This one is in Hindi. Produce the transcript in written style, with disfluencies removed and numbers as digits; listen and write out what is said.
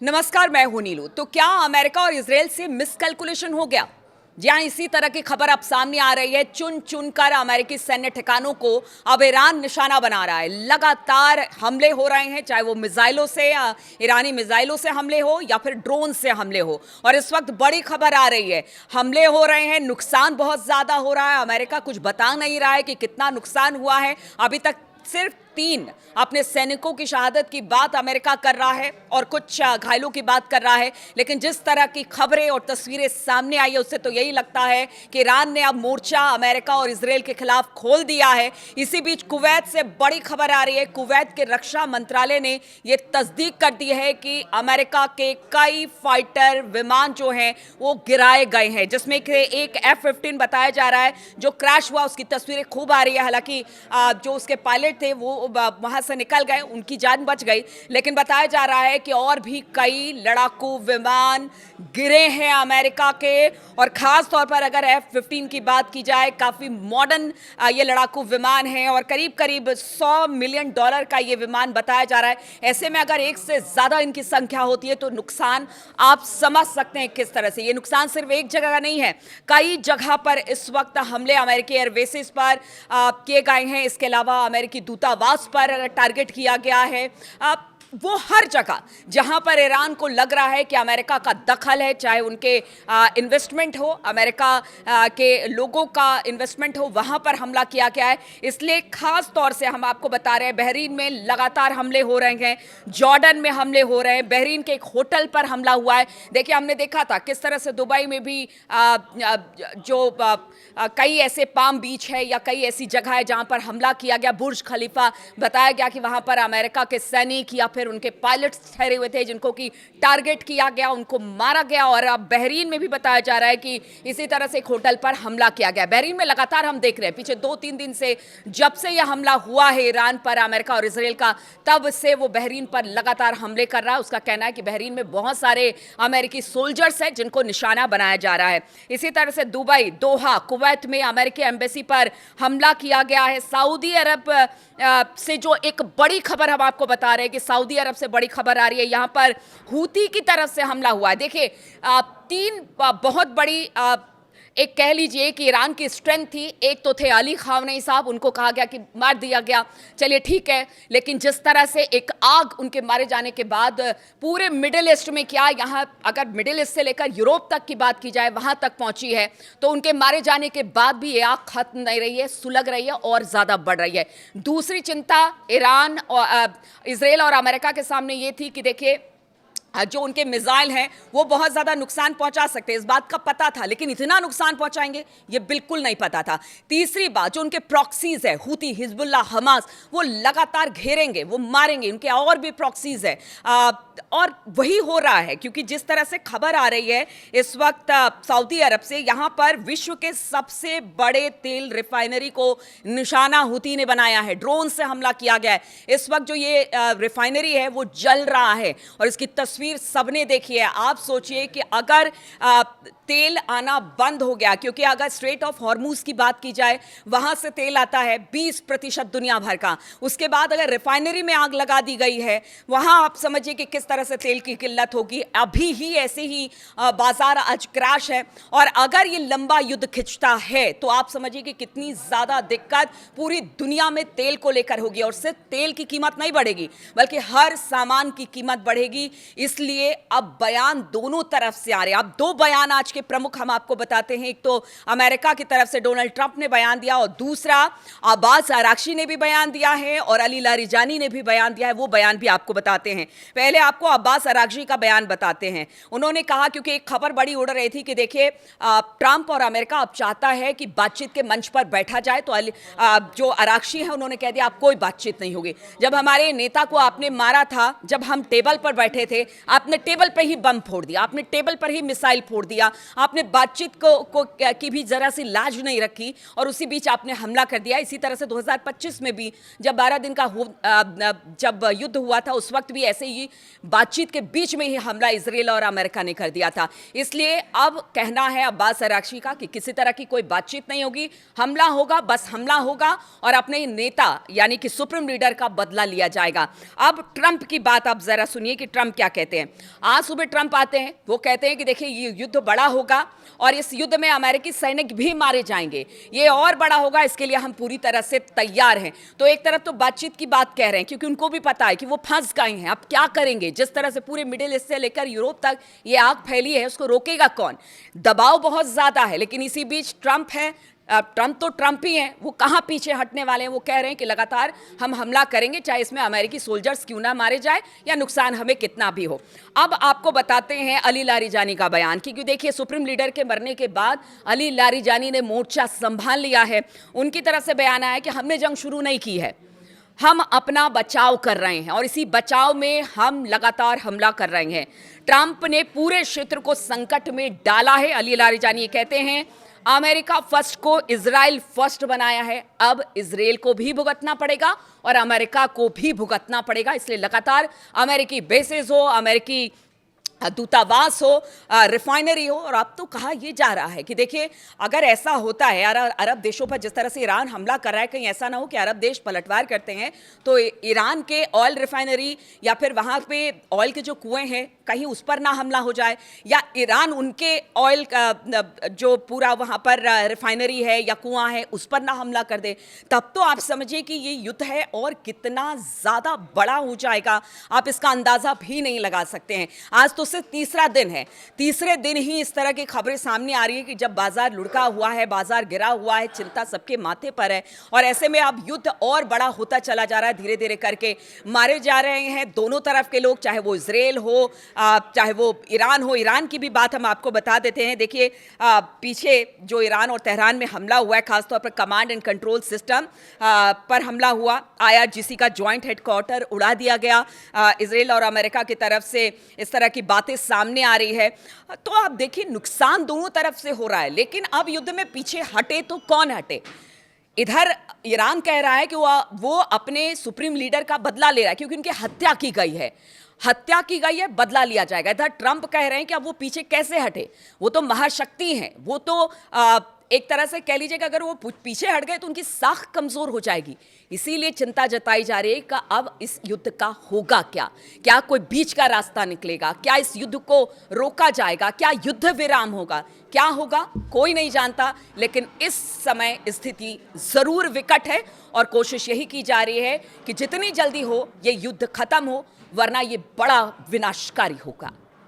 नमस्कार, मैं हूं नीलू। तो क्या अमेरिका और इजराइल से मिसकैलकुलेशन हो गया? जहां इसी तरह की खबर अब सामने आ रही है, चुन चुनकर अमेरिकी सैन्य ठिकानों को अब ईरान निशाना बना रहा है। लगातार हमले हो रहे हैं, चाहे वो मिसाइलों से या ईरानी मिसाइलों से हमले हो या फिर ड्रोन से हमले हो। और इस वक्त बड़ी खबर आ रही है, हमले हो रहे हैं, नुकसान बहुत ज्यादा हो रहा है। अमेरिका कुछ बता नहीं रहा है कि कितना नुकसान हुआ है। अभी तक सिर्फ 3 अपने सैनिकों की शहादत की बात अमेरिका कर रहा है और कुछ घायलों की बात कर रहा है। लेकिन जिस तरह की खबरें और तस्वीरें सामने आई है, उससे तो यही लगता है कि ईरान ने अब मोर्चा अमेरिका और इजराइल के खिलाफ खोल दिया है। इसी बीच कुवैत से बड़ी खबर आ रही है। कुवैत के रक्षा मंत्रालय ने यह तस्दीक कर दी है कि अमेरिका के कई फाइटर विमान जो हैं वो गिराए गए हैं, जिसमें कि एक F-15 बताया जा रहा है जो क्रैश हुआ। उसकी तस्वीरें खूब आ रही है। हालांकि जो उसके पायलट थे वो वहां से निकल गए, उनकी जान बच गई। लेकिन बताया जा रहा है कि और भी कई लड़ाकू विमान गिरे हैं अमेरिका के। और खास तौर पर अगर F-15 की बात की जाए, काफी मॉडर्न ये लड़ाकू विमान है और करीब करीब $100 मिलियन का ये विमान बताया जा रहा है। ऐसे में अगर एक से ज्यादा इनकी संख्या होती है तो नुकसान आप समझ सकते हैं किस तरह से। ये नुकसान सिर्फ एक जगह का नहीं है, कई जगह पर इस वक्त हमले अमेरिकी एयरबेसेस पर किए गए हैं। इसके अलावा अमेरिकी दूतावास पर टारगेट किया गया है। वो हर जगह जहां पर ईरान को लग रहा है कि अमेरिका का दखल है, चाहे उनके इन्वेस्टमेंट हो, अमेरिका के लोगों का इन्वेस्टमेंट हो, वहां पर हमला किया गया है। इसलिए खास तौर से हम आपको बता रहे हैं, बहरीन में लगातार हमले हो रहे हैं, जॉर्डन में हमले हो रहे हैं, बहरीन के एक होटल पर हमला हुआ है। देखिए, हमने देखा था किस तरह से दुबई में भी कई ऐसे पाम बीच है या कई ऐसी जगह है जहां पर हमला किया गया। बुर्ज खलीफा बताया गया कि वहां पर अमेरिका के सैनिक या फिर उनके पायलट्स ठहरे हुए थे जिनको कि टारगेट किया गया, उनको मारा गया। और अब बहरीन में भी बताया जा रहा है कि इसी तरह से एक होटल पर हमला किया गया। बहरीन में लगातार हम देख रहे हैं पिछले 2-3 दिन से, जब से यह हमला हुआ है ईरान पर, अमेरिका और इजराइल का, तब से वो बहरीन पर लगातार हमले कर रहा है। उसका कहना है कि बहरीन में बहुत सारे अमेरिकी सोल्जर्स हैं जिनको निशाना बनाया जा रहा है। इसी तरह से दुबई, दोहा, कुवैत में अमेरिकी एम्बेसी पर हमला किया गया है। सऊदी अरब से जो एक बड़ी खबर हम आपको बता रहे हैं कि सऊदी अरब से बड़ी खबर आ रही है, यहां पर हूती की तरफ से हमला हुआ है। देखिए, 3 बहुत बड़ी एक कह लीजिए कि ईरान की स्ट्रेंथ थी। एक तो थे अली खामनेई साहब, उनको कहा गया कि मार दिया गया, चलिए ठीक है। लेकिन जिस तरह से एक आग उनके मारे जाने के बाद पूरे मिडिल ईस्ट में, क्या यहाँ अगर मिडिल ईस्ट से लेकर यूरोप तक की बात की जाए, वहां तक पहुंची है, तो उनके मारे जाने के बाद भी ये आग खत्म नहीं रही है, सुलग रही है और ज्यादा बढ़ रही है। दूसरी चिंता ईरान और इजराइल और अमेरिका के सामने ये थी कि देखिए, जो उनके मिसाइल हैं वो बहुत ज़्यादा नुकसान पहुंचा सकते हैं, इस बात का पता था। लेकिन इतना नुकसान पहुंचाएंगे ये बिल्कुल नहीं पता था। तीसरी बात, जो उनके प्रॉक्सीज है, हूती, हिजबुल्लाह, हमास, वो लगातार घेरेंगे, वो मारेंगे। उनके और भी प्रॉक्सीज है और वही हो रहा है, क्योंकि जिस तरह से खबर आ रही है इस वक्त सऊदी अरब से, यहाँ पर विश्व के सबसे बड़े तेल रिफाइनरी को निशाना हूती ने बनाया है। ड्रोन से हमला किया गया है। इस वक्त जो ये रिफाइनरी है वो जल रहा है और इसकी तस्वीर सबने देखी है। आप सोचिए कि अगर तेल आना बंद हो गया, क्योंकि अगर स्ट्रेट ऑफ हॉर्मूज की बात की जाए, वहां से तेल आता है 20% दुनिया भर का। उसके बाद अगर रिफाइनरी में आग लगा दी गई है, वहां आप समझिए कि किस तरह से तेल की किल्लत होगी। अभी ही ऐसे ही बाजार आज क्रैश है और अगर ये लंबा युद्ध खिंचता है तो आप समझिए कि कितनी ज्यादा दिक्कत पूरी दुनिया में तेल को लेकर होगी। और सिर्फ तेल की कीमत नहीं बढ़ेगी, बल्कि हर सामान की कीमत बढ़ेगी। इसलिए अब बयान दोनों तरफ से आ रहे हैं। अब 2 बयान आज के प्रमुख हम आपको बताते हैं। एक तो अमेरिका की तरफ से डोनाल्ड ट्रंप ने बयान दिया और दूसरा अब्बास अराक्ची ने भी बयान दिया है और अली लारिजानी ने भी बयान दिया है। वो बयान भी आपको बताते हैं। पहले आपको अब्बास अराक्ची का बयान बताते हैं। उन्होंने कहा, क्योंकि एक खबर बड़ी उड़ रही थी कि देखिए, ट्रंप और अमेरिका अब चाहता है कि बातचीत के मंच पर बैठा जाए, तो जो अराक्ची है उन्होंने कह दिया अब कोई बातचीत नहीं होगी। जब हमारे नेता को आपने मारा था, जब हम टेबल पर बैठे थे, आपने टेबल पर ही बम फोड़ दिया, आपने टेबल पर ही मिसाइल फोड़ दिया। आपने बातचीत को की भी जरा सी लाज नहीं रखी और उसी बीच आपने हमला कर दिया। इसी तरह से 2025 में भी जब 12 दिन का जब युद्ध हुआ था उस वक्त भी ऐसे ही बातचीत के बीच में ही हमला इजराइल और अमेरिका ने कर दिया था। इसलिए अब कहना है अब्बास अराक्ची का कि किसी तरह की कोई बातचीत नहीं होगी, हमला होगा, बस हमला होगा और अपने नेता यानी कि सुप्रीम लीडर का बदला लिया जाएगा। अब ट्रंप की बात आप जरा सुनिए कि ट्रंप क्या कहते हैं। आज सुबह ट्रंप आते हैं, वो कहते हैं कि देखिए ये युद्ध बड़ा होगा और इस युद्ध में अमेरिकी सैनिक भी मारे जाएंगे, ये और बड़ा होगा, इसके लिए हम पूरी तरह से तैयार हैं। तो एक तरफ तो बातचीत की बात कह रहे हैं क्योंकि उनको भी पता है कि वो फंस गए हैं, अब क्या करेंगे। जिस तरह से पूरे मिडिल ईस्ट से लेकर यूरोप तक ये आग फैली है, उसको रोकेगा कौन। दबाव बहुत ज्यादा है, लेकिन इसी बीच ट्रंप है, ट्रंप तो ट्रंप ही हैं, वो कहाँ पीछे हटने वाले हैं। वो कह रहे हैं कि लगातार हम हमला करेंगे, चाहे इसमें अमेरिकी सोल्जर्स क्यों ना मारे जाए या नुकसान हमें कितना भी हो। अब आपको बताते हैं अली लारिजानी का बयान, क्योंकि देखिए सुप्रीम लीडर के मरने के बाद अली लारिजानी ने मोर्चा संभाल लिया है। उनकी तरफ से बयान आया कि हमने जंग शुरू नहीं की है, हम अपना बचाव कर रहे हैं और इसी बचाव में हम लगातार हमला कर रहे हैं। ट्रंप ने पूरे क्षेत्र को संकट में डाला है। अली लारिजानी कहते हैं अमेरिका फर्स्ट को इजराइल फर्स्ट बनाया है, अब इजराइल को भी भुगतना पड़ेगा और अमेरिका को भी भुगतना पड़ेगा। इसलिए लगातार अमेरिकी बेसेस हो, अमेरिकी दूतावास हो, रिफाइनरी हो, और अब तो कहा यह जा रहा है कि देखिए अगर ऐसा होता है अरब देशों पर जिस तरह से ईरान हमला कर रहा है, कहीं ऐसा ना हो कि अरब देश पलटवार करते हैं तो ईरान के ऑयल रिफाइनरी या फिर वहाँ पे ऑयल के जो कुएं हैं कहीं उस पर ना हमला हो जाए, या ईरान उनके ऑयल जो पूरा वहाँ पर रिफाइनरी है या कुआं है उस पर ना हमला कर दे, तब तो आप समझिए कि ये युद्ध है और कितना ज़्यादा बड़ा हो जाएगा, आप इसका अंदाज़ा भी नहीं लगा सकते हैं। आज तो सिर्फ तीसरा दिन है, तीसरे दिन ही इस तरह की खबरें सामने आ रही है कि जब बाजार लुढ़का हुआ है, बाजार गिरा हुआ है, चिंता सबके माथे पर है और ऐसे में अब युद्ध और बड़ा होता चला जा रहा है। धीरे धीरे करके मारे जा रहे हैं दोनों तरफ के लोग, चाहे वो इजराइल हो चाहे वो ईरान हो। ईरान की भी बात हम आपको बता देते हैं। देखिए पीछे जो ईरान और तेहरान में हमला हुआ है, खासतौर पर कमांड एंड कंट्रोल सिस्टम पर हमला हुआ, IRGC का जॉइंट हेडक्वार्टर उड़ा दिया गया। इजराइल और अमेरिका की तरफ से इस तरह की बातें सामने आ रही है। तो आप देखिए नुकसान दोनों तरफ से हो रहा है, लेकिन अब युद्ध में पीछे हटे तो कौन हटे। इधर ईरान कह रहा है कि वो अपने सुप्रीम लीडर का बदला ले रहा है क्योंकि उनकी हत्या की गई है, हत्या की गई है, बदला लिया जाएगा। इधर ट्रंप कह रहे हैं कि अब वो पीछे कैसे हटे, वो तो महाशक्ति हैं, वो तो एक तरह से कह लीजिए कि अगर वो पीछे हट गए तो उनकी साख कमजोर हो जाएगी। इसीलिए चिंता जताई जा रही है कि अब इस युद्ध का होगा क्या, क्या कोई बीच का रास्ता निकलेगा, क्या इस युद्ध को रोका जाएगा, क्या युद्ध विराम होगा, क्या होगा कोई नहीं जानता। लेकिन इस समय स्थिति जरूर विकट है और कोशिश यही की जा रही है कि जितनी जल्दी हो ये युद्ध खत्म हो, वरना ये बड़ा विनाशकारी होगा।